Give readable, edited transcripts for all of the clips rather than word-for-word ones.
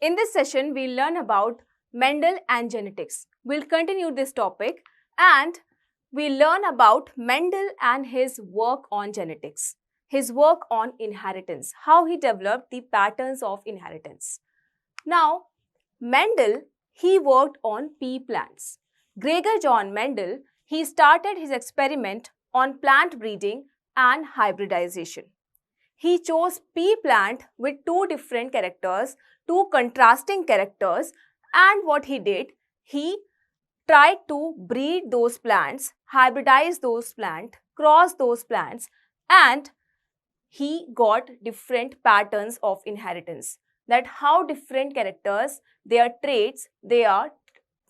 In this session, we'll learn about Mendel and genetics. We'll continue this topic and we'll learn about Mendel and his work on genetics, his work on inheritance, how he developed the patterns of inheritance. Now, Mendel, he worked on pea plants. Gregor John Mendel, he started his experiment on plant breeding and hybridization. He chose pea plant with two different characters, two contrasting characters, and what he did, he tried to breed those plants, hybridize those plants, cross those plants, and he got different patterns of inheritance. That how different characters, their traits, they are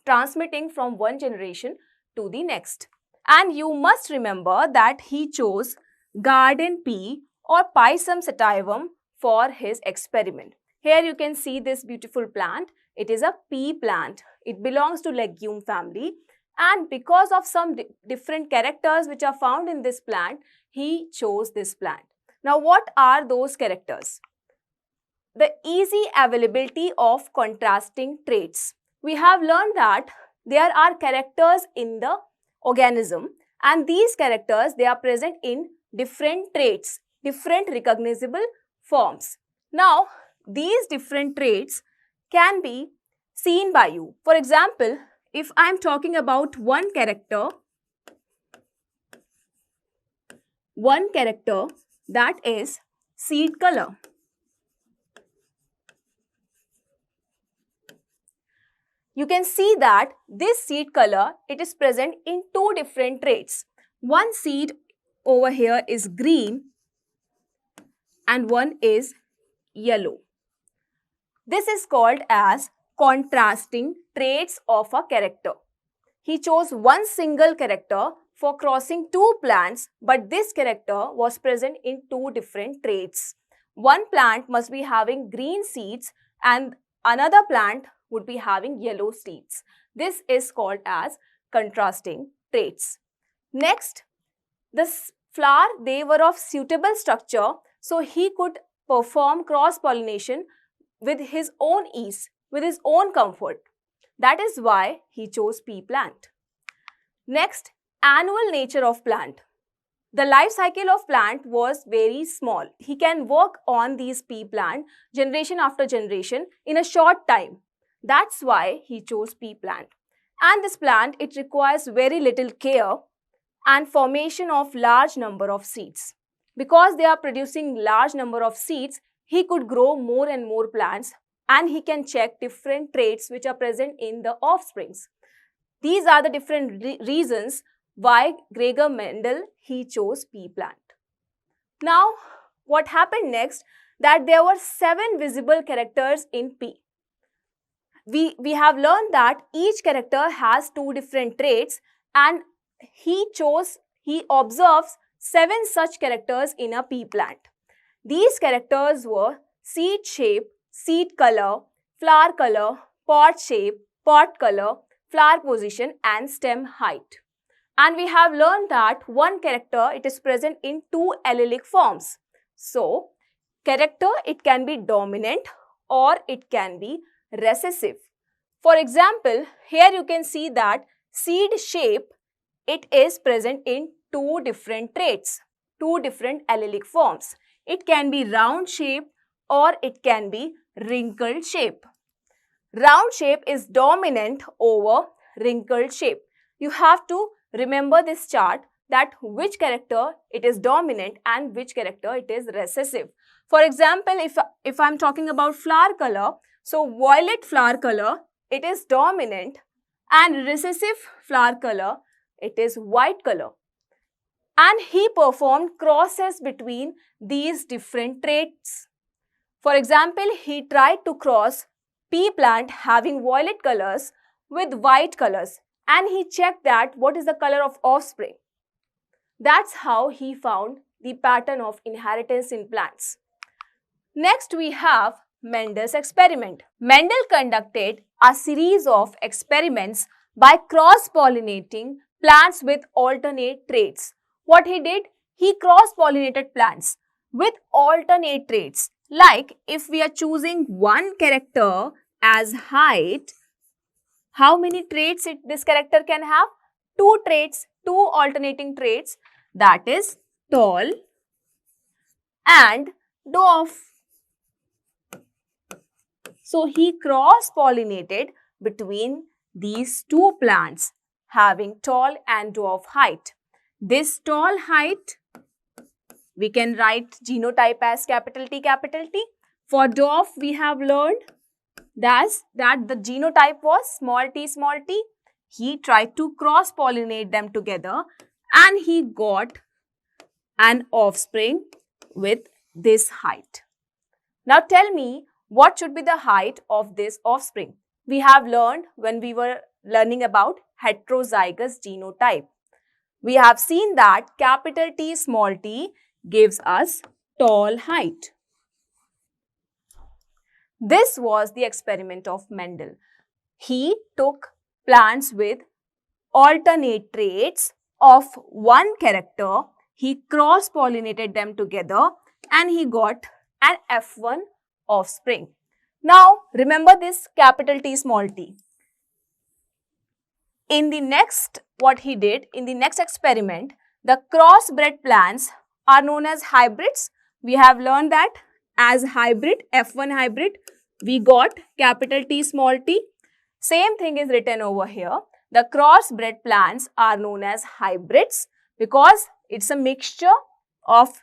transmitting from one generation to the next. And you must remember that he chose garden pea or Pisum sativum for his experiment. Here you can see this beautiful plant. It is a pea plant. It belongs to legume family, and because of some different characters which are found in this plant, he chose this plant. Now, what are those characters? The easy availability of contrasting traits. We have learned that there are characters in the organism, and these characters, they are present in different traits, different recognizable forms. Now, these different traits can be seen by you. For example, if I am talking about one character that is seed color. You can see that this seed color, it is present in two different traits. One seed over here is green and one is yellow. This is called as contrasting traits of a character. He chose one single character for crossing two plants, but this character was present in two different traits. One plant must be having green seeds and another plant would be having yellow seeds. This is called as contrasting traits. Next, the flower, they were of suitable structure, so he could perform cross-pollination with his own ease, with his own comfort. That is why he chose pea plant. Next, annual nature of plant. The life cycle of plant was very small. He can work on these pea plant generation after generation in a short time. That's why he chose pea plant. And this plant, it requires very little care and formation of large number of seeds. Because they are producing large number of seeds, he could grow more and more plants and he can check different traits which are present in the offsprings. These are the different reasons why Gregor Mendel, he chose pea plant. Now, what happened next? That there were 7 visible characters in pea. We have learned that each character has 2 different traits, and he observes 7 such characters in a pea plant. These characters were seed shape, seed color, flower color, pod shape, pod color, flower position and stem height. And we have learned that one character, it is present in 2 allelic forms. So, character, it can be dominant or it can be recessive. For example, here you can see that seed shape, it is present in 2 different traits, 2 different allelic forms. It can be round shape or it can be wrinkled shape. Round shape is dominant over wrinkled shape. You have to remember this chart, that which character it is dominant and which character it is recessive. For example, if I'm talking about flower color, so violet flower color, it is dominant, and recessive flower color, it is white color. And he performed crosses between these different traits. For example, he tried to cross pea plant having violet colors with white colors, and he checked that what is the color of offspring. That's how he found the pattern of inheritance in plants. Next, we have Mendes Experiment. Mendel conducted a series of experiments by cross-pollinating plants with alternate traits. What he did? He cross-pollinated plants with alternate traits. Like if we are choosing one character as height, how many traits this character can have? 2 traits, 2 alternating traits, that is tall and dwarf. So he cross-pollinated between these 2 plants having tall and dwarf height. This tall height, we can write genotype as capital T, capital T. For dwarf, we have learned that the genotype was small t, small t. He tried to cross-pollinate them together and he got an offspring with this height. Now tell me, what should be the height of this offspring? We have learned when we were learning about heterozygous genotype. We have seen that capital T, small t gives us tall height. This was the experiment of Mendel. He took plants with alternate traits of one character, he cross-pollinated them together and he got an F1 offspring. Now, remember this capital T, small t. In the next, what he did, in the next experiment, the crossbred plants are known as hybrids. We have learned that as hybrid, F1 hybrid, we got capital T, small t. Same thing is written over here. The crossbred plants are known as hybrids because it's a mixture of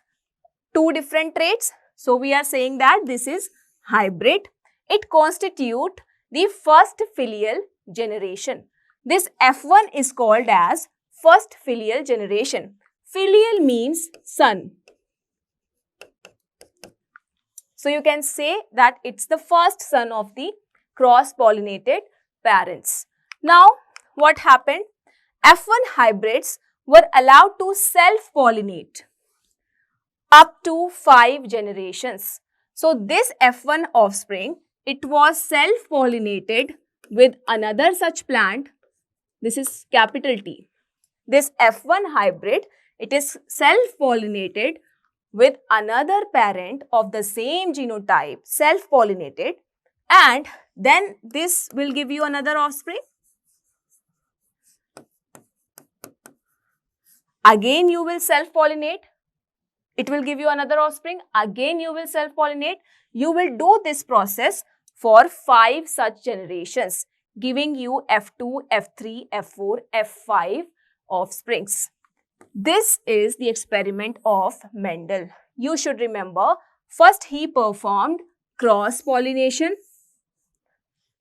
2 different traits. So we are saying that this is hybrid. It constitutes the first filial generation. This F1 is called as first filial generation. Filial means son. So you can say that it's the first son of the cross-pollinated parents. Now, what happened? F1 hybrids were allowed to self-pollinate up to 5 generations. So this F1 offspring, it was self-pollinated with another such plant. This is capital T. This F1 hybrid, it is self-pollinated with another parent of the same genotype, self-pollinated, and then this will give you another offspring. Again, you will self-pollinate. It will give you another offspring. Again, you will self-pollinate. You will do this process for 5 such generations, giving you F2, F3, F4, F5 offsprings. This is the experiment of Mendel. You should remember, first he performed cross-pollination.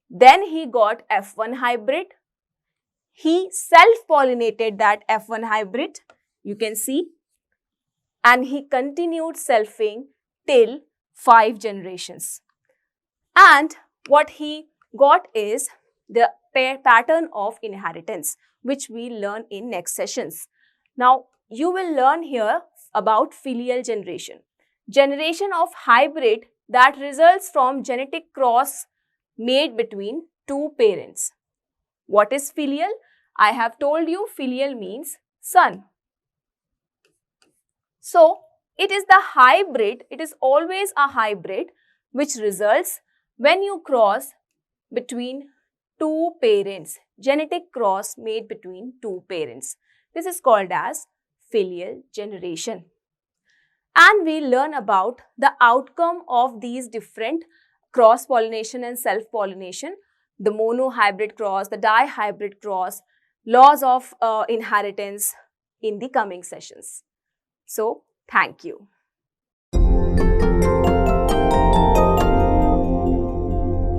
Then he got F1 hybrid. He self-pollinated that F1 hybrid, you can see. And he continued selfing till 5 generations. And what he got is the pattern of inheritance, which we learn in next sessions. Now, you will learn here about filial generation. Generation of hybrid that results from genetic cross made between 2 parents. What is filial? I have told you filial means son. So, it is the hybrid, it is always a hybrid which results when you cross between 2 parents, genetic cross made between 2 parents. This is called as filial generation. And we learn about the outcome of these different cross-pollination and self-pollination, the monohybrid cross, the dihybrid cross, laws of inheritance in the coming sessions. So, thank you.